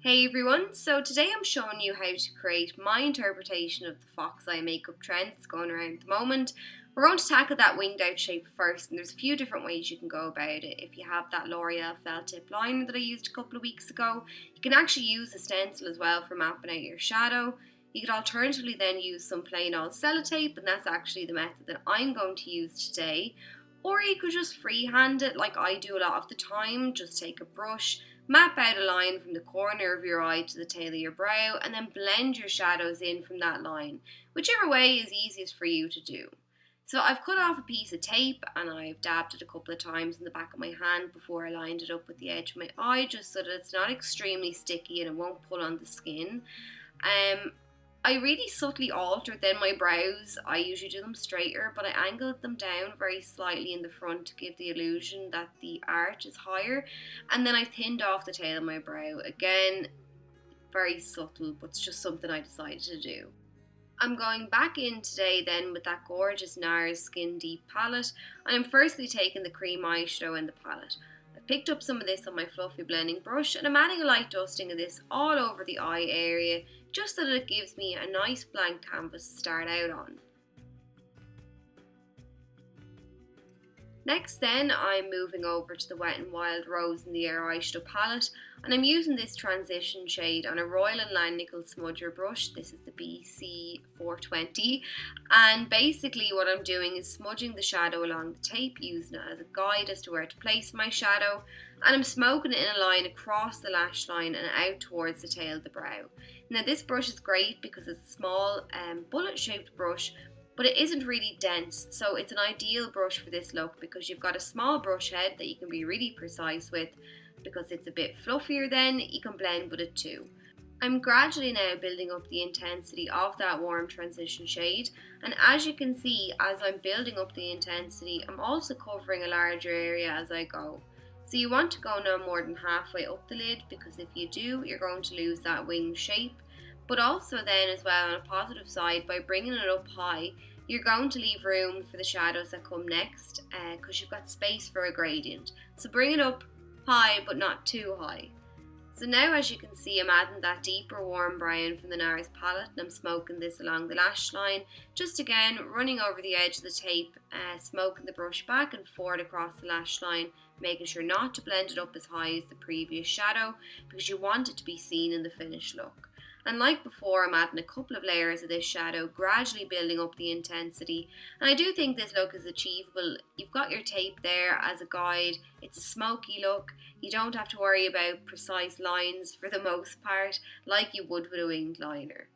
Hey everyone, so today I'm showing you how to create my interpretation of the fox eye makeup trend that's going around at the moment. We're going to tackle that winged out shape first, and there's a few different ways you can go about it. If you have that L'Oreal felt tip liner that I used a couple of weeks ago, you can actually use a stencil as well for mapping out your shadow. You could alternatively then use some plain old sellotape, and that's actually the method that I'm going to use today. Or you could just freehand it like I do a lot of the time. Just take a brush, map out a line from the corner of your eye to the tail of your brow, and then blend your shadows in from that line, whichever way is easiest for you to do. So I've cut off a piece of tape and I've dabbed it a couple of times in the back of my hand before I lined it up with the edge of my eye, just so that it's not extremely sticky and it won't pull on the skin. I really subtly altered then my brows. I usually do them straighter, but I angled them down very slightly in the front to give the illusion that the arch is higher. And then I thinned off the tail of my brow. Again, very subtle, but it's just something I decided to do. I'm going back in today then with that gorgeous NARS Skin Deep palette, and I'm firstly taking the cream eyeshadow in the palette. I picked up some of this on my fluffy blending brush and I'm adding a light dusting of this all over the eye area just so that it gives me a nice blank canvas to start out on. Next then, I'm moving over to the Wet n Wild Rose in the Air eyeshadow palette, and I'm using this transition shade on a Royal & Langnickel smudger brush. This is the BC420, and basically what I'm doing is smudging the shadow along the tape, using it as a guide as to where to place my shadow, and I'm smoking it in a line across the lash line and out towards the tail of the brow. Now this brush is great because it's a small bullet shaped brush, but it isn't really dense, so it's an ideal brush for this look because you've got a small brush head that you can be really precise with. Because it's a bit fluffier then, you can blend with it too. I'm gradually now building up the intensity of that warm transition shade, and as you can see, as I'm building up the intensity, I'm also covering a larger area as I go. So you want to go no more than halfway up the lid, because if you do, you're going to lose that wing shape. But also then as well, on a positive side, by bringing it up high, you're going to leave room for the shadows that come next, because you've got space for a gradient. So bring it up high but not too high. So now as you can see, I'm adding that deeper warm brown from the NARS palette, and I'm smoking this along the lash line, just again running over the edge of the tape, smoking the brush back and forward across the lash line, making sure not to blend it up as high as the previous shadow because you want it to be seen in the finished look. And like before, I'm adding a couple of layers of this shadow, gradually building up the intensity. And I do think this look is achievable. You've got your tape there as a guide. It's a smoky look. You don't have to worry about precise lines for the most part, like you would with a winged liner.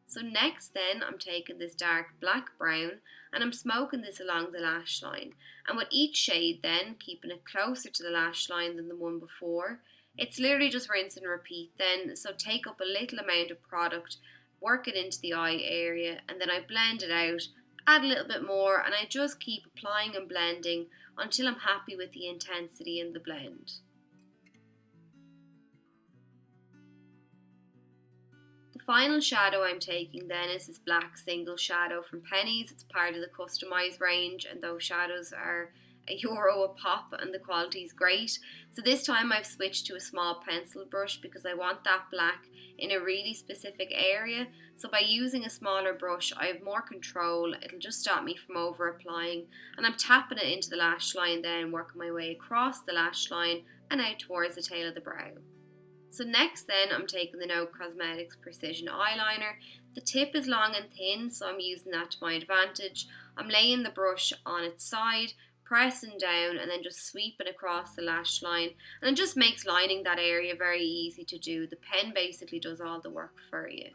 So next then, I'm taking this dark black brown and I'm smoking this along the lash line. And with each shade then, keeping it closer to the lash line than the one before. It's literally just rinse and repeat then, so take up a little amount of product, work it into the eye area, and then I blend it out, add a little bit more, and I just keep applying and blending until I'm happy with the intensity in the blend. The final shadow I'm taking then is this black single shadow from Pennies. It's part of the customised range, and those shadows are €1 a pop and the quality is great. So this time I've switched to a small pencil brush because I want that black in a really specific area. So by using a smaller brush, I have more control. It'll just stop me from over applying, and I'm tapping it into the lash line then, working my way across the lash line and out towards the tail of the brow. So next then, I'm taking the No Cosmetics Precision Eyeliner. The tip is long and thin, so I'm using that to my advantage. I'm laying the brush on its side, pressing down and then just sweeping across the lash line, and it just makes lining that area very easy to do. The pen basically does all the work for you.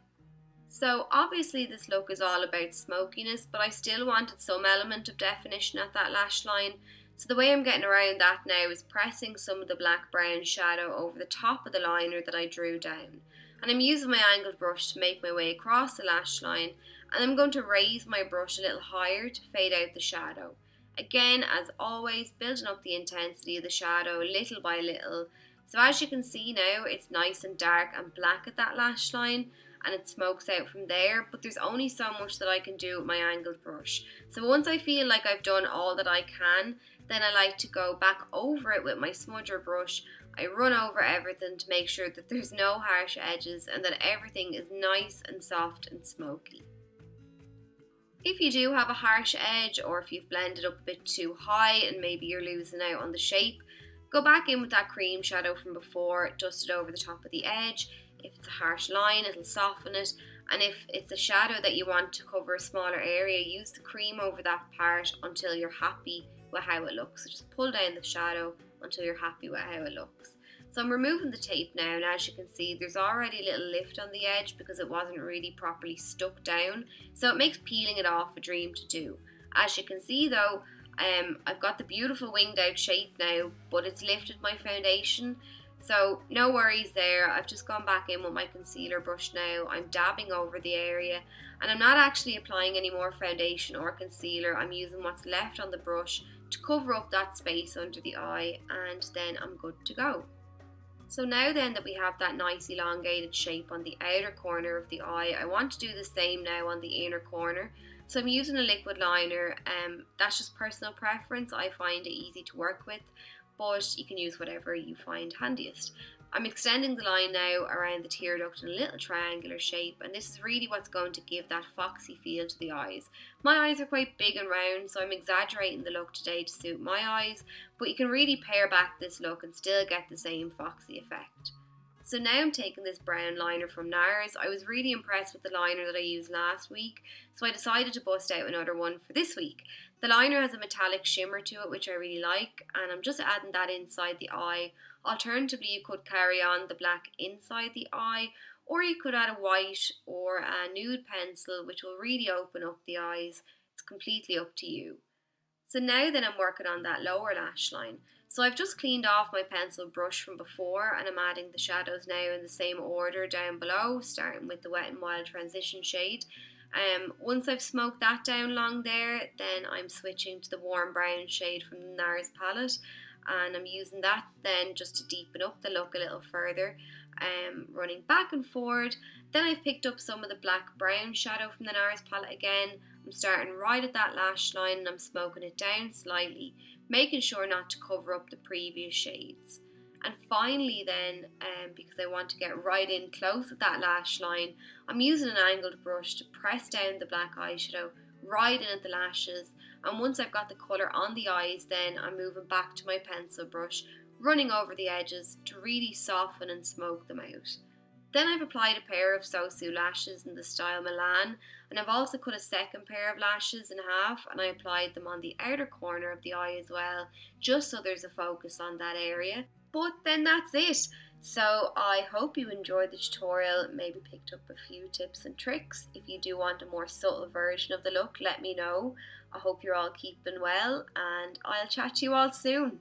So obviously this look is all about smokiness, but I still wanted some element of definition at that lash line. So the way I'm getting around that now is pressing some of the black brown shadow over the top of the liner that I drew down. And I'm using my angled brush to make my way across the lash line, and I'm going to raise my brush a little higher to fade out the shadow. Again, as always, building up the intensity of the shadow little by little. So as you can see now, it's nice and dark and black at that lash line, and it smokes out from there, but there's only so much that I can do with my angled brush. So once I feel like I've done all that I can, Then I like to go back over it with my smudger brush. I run over everything to make sure that there's no harsh edges and that everything is nice and soft and smoky. If you do have a harsh edge, or if you've blended up a bit too high and maybe you're losing out on the shape, go back in with that cream shadow from before, dust it over the top of the edge. If it's a harsh line, it'll soften it, and if it's a shadow that you want to cover a smaller area, use the cream over that part until you're happy with how it looks. So just pull down the shadow until you're happy with how it looks. So I'm removing the tape now, and as you can see, there's already a little lift on the edge because it wasn't really properly stuck down, so it makes peeling it off a dream to do. As you can see though, I've got the beautiful winged out shape now, but it's lifted my foundation, so no worries there. I've just gone back in with my concealer brush now. I'm dabbing over the area, and I'm not actually applying any more foundation or concealer. I'm using what's left on the brush to cover up that space under the eye, and then I'm good to go. So now then that we have that nice elongated shape on the outer corner of the eye, I want to do the same now on the inner corner. So I'm using a liquid liner. That's just personal preference. I find it easy to work with, but you can use whatever you find handiest. I'm extending the line now around the tear duct in a little triangular shape, and this is really what's going to give that foxy feel to the eyes. My eyes are quite big and round, so I'm exaggerating the look today to suit my eyes, but you can really pare back this look and still get the same foxy effect. So now I'm taking this brown liner from NARS. I was really impressed with the liner that I used last week, so I decided to bust out another one for this week. The liner has a metallic shimmer to it, which I really like, and I'm just adding that inside the eye. Alternatively, you could carry on the black inside the eye, or you could add a white or a nude pencil, which will really open up the eyes. It's completely up to you. So now then I'm working on that lower lash line. So I've just cleaned off my pencil brush from before, and I'm adding the shadows now in the same order down below, starting with the Wet n Wild transition shade. Once I've smoked that down along there, then I'm switching to the warm brown shade from the NARS palette, and I'm using that then just to deepen up the look a little further, running back and forward. Then I've picked up some of the black brown shadow from the NARS palette again. I'm starting right at that lash line and I'm smoking it down slightly, making sure not to cover up the previous shades. And finally then, because I want to get right in close at that lash line, I'm using an angled brush to press down the black eyeshadow right in at the lashes, and once I've got the colour on the eyes, then I'm moving back to my pencil brush, running over the edges to really soften and smoke them out. Then I've applied a pair of Sosu lashes in the style Milan, and I've also cut a second pair of lashes in half, and I applied them on the outer corner of the eye as well, just so there's a focus on that area. But then that's it. So I hope you enjoyed the tutorial, maybe picked up a few tips and tricks. If you do want a more subtle version of the look, let me know. I hope you're all keeping well, and I'll chat to you all soon.